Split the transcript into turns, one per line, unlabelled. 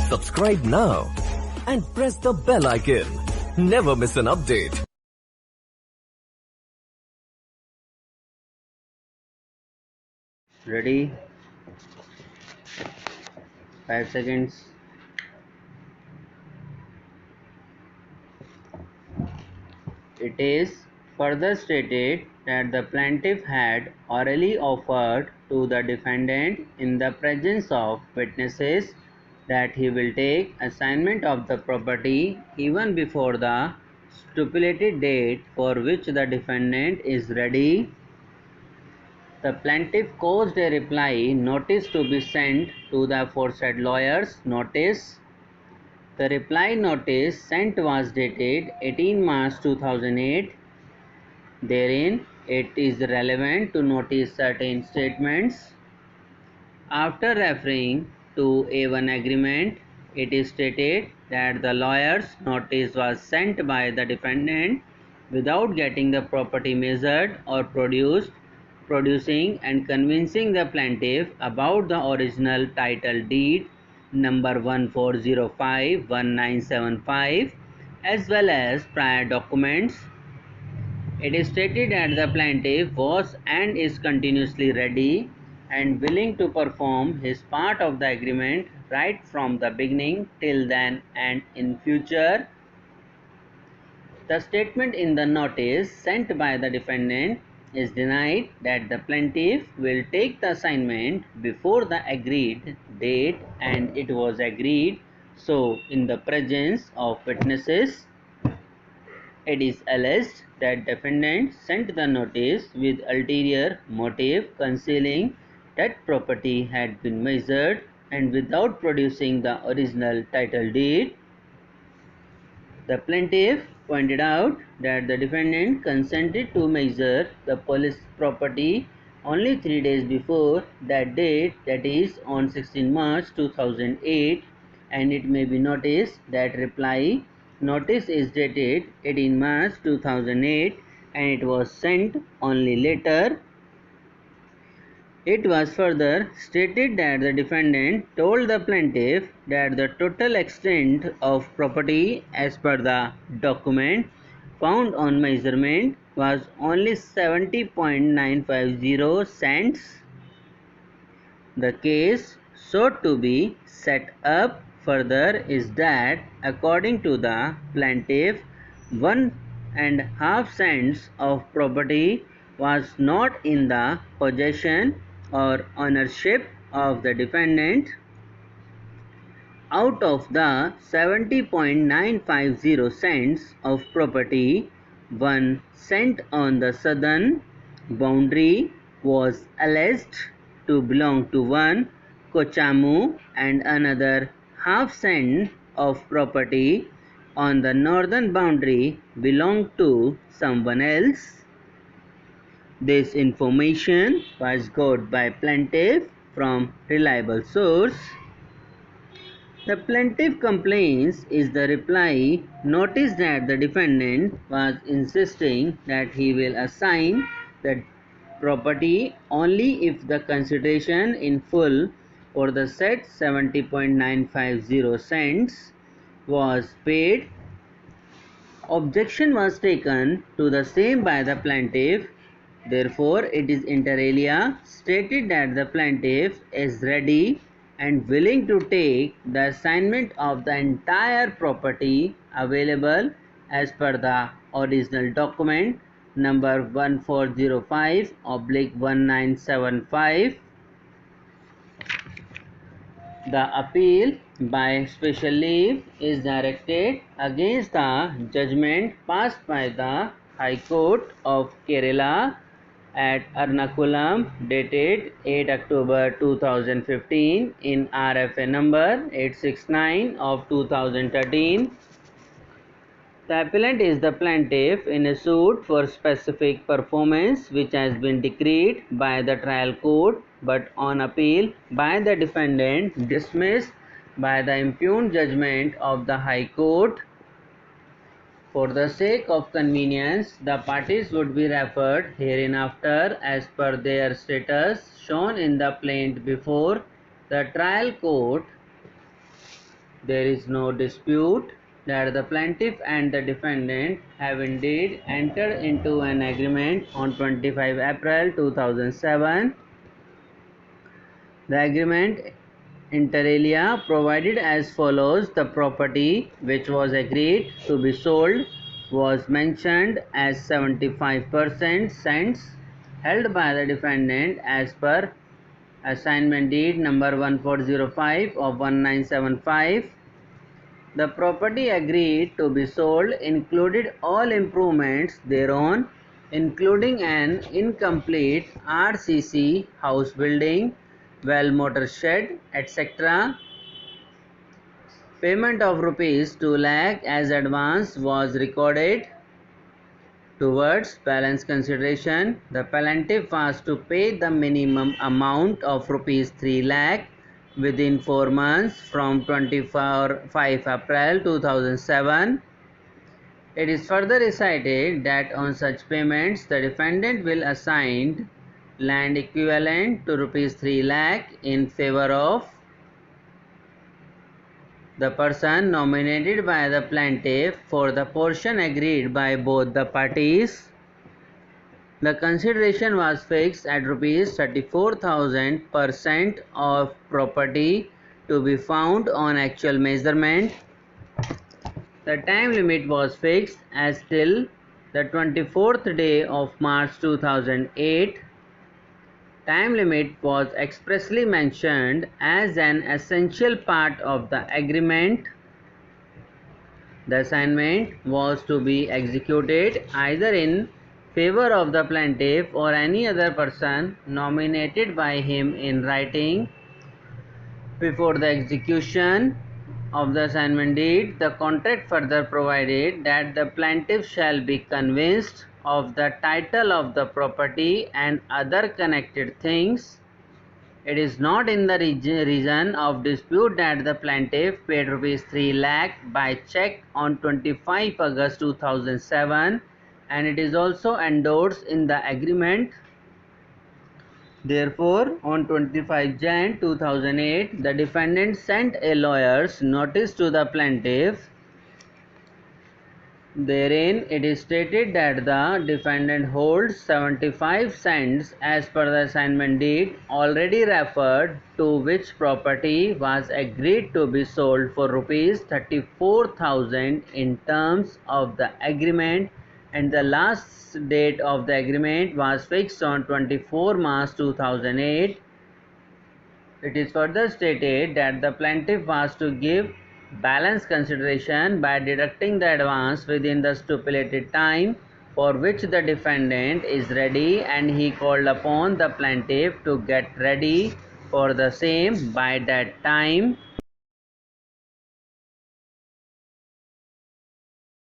Subscribe now and press the bell icon. Never miss an update.
Ready? 5 seconds. It is further stated that the plaintiff had orally offered to the defendant in the presence of witnesses that he will take assignment of the property even before the stipulated date for which the defendant is ready. The plaintiff caused a reply notice to be sent to the aforesaid lawyers. Notice. The reply notice sent was dated 18 March 2008. Therein, it is relevant to notice certain statements. After referring to A1 agreement, it is stated that the lawyer's notice was sent by the defendant without getting the property measured or producing and convincing the plaintiff about the original title deed number 14051975 as well as prior documents. It is stated that the plaintiff was and is continuously ready and willing to perform his part of the agreement right from the beginning till then and in future. The statement in the notice sent by the defendant is denied that the plaintiff will take the assignment before the agreed date, and it was agreed so in the presence of witnesses. It is alleged that defendant sent the notice with ulterior motive, concealing that property had been measured and without producing the original title deed. The plaintiff pointed out that the defendant consented to measure the police property only 3 days before that date, that is on 16 March 2008, and it may be noticed that reply notice is dated 18 March 2008 and it was sent only later. It was further stated that the defendant told the plaintiff that the total extent of property as per the document found on measurement was only 70.950 cents. The case sought to be set up further is that according to the plaintiff, 1.5 cents of property was not in the possession or ownership of the defendant. Out of the 70.950 cents of property, 1 cent on the southern boundary was alleged to belong to one Kochamu and another half cent of property on the northern boundary belonged to someone else. This information was got by plaintiff from reliable source. The plaintiff complains is the reply notice that the defendant was insisting that he will assign the property only if the consideration in full for the said 70.950 cents was paid. Objection was taken to the same by the plaintiff. Therefore, it is inter alia stated that the plaintiff is ready and willing to take the assignment of the entire property available as per the original document number 1405/1975. The appeal by special leave is directed against the judgment passed by the High Court of Kerala at Ernakulam dated 8 October 2015 in RFA number 869 of 2013. The appellant is the plaintiff in a suit for specific performance which has been decreed by the trial court but on appeal by the defendant dismissed by the impugned judgment of the High Court. For the sake of convenience, the parties would be referred hereinafter as per their status shown in the plaint before the trial court. there is no dispute that the plaintiff and the defendant have indeed entered into an agreement on 25 April 2007. The agreement inter alia provided as follows: the property which was agreed to be sold was mentioned as 75% cents held by the defendant as per assignment deed number 1405 of 1975. The property agreed to be sold included all improvements thereon, including an incomplete RCC house building, well motor shed, etc. Payment of rupees 2 lakh as advance was recorded. Towards balance consideration, the plaintiff was to pay the minimum amount of rupees 3 lakh within 4 months from 25 April 2007. It is further recited that on such payments, the defendant will assign land equivalent to rupees 3 lakh in favor of the person nominated by the plaintiff for the portion agreed by both the parties. The consideration was fixed at rupees 34,000 per cent of property to be found on actual measurement. The time limit was fixed as till the 24th day of March 2008. Time limit was expressly mentioned as an essential part of the agreement. The assignment was to be executed either in favor of the plaintiff or any other person nominated by him in writing. Before the execution of the assignment deed, the contract further provided that the plaintiff shall be convinced of the title of the property and other connected things. It is not in the region of dispute that the plaintiff paid rupees 3 lakh by check on 25 August 2007, and it is also endorsed in the agreement. Therefore, on 25 Jan 2008, the defendant sent a lawyer's notice to the plaintiff. Therein, it is stated that the defendant holds 75 cents as per the assignment deed already referred to, which property was agreed to be sold for rupees 34,000 in terms of the agreement, and the last date of the agreement was fixed on 24 March 2008. It is further stated that the plaintiff was to give balance consideration by deducting the advance within the stipulated time for which the defendant is ready, and he called upon the plaintiff to get ready for the same by that time.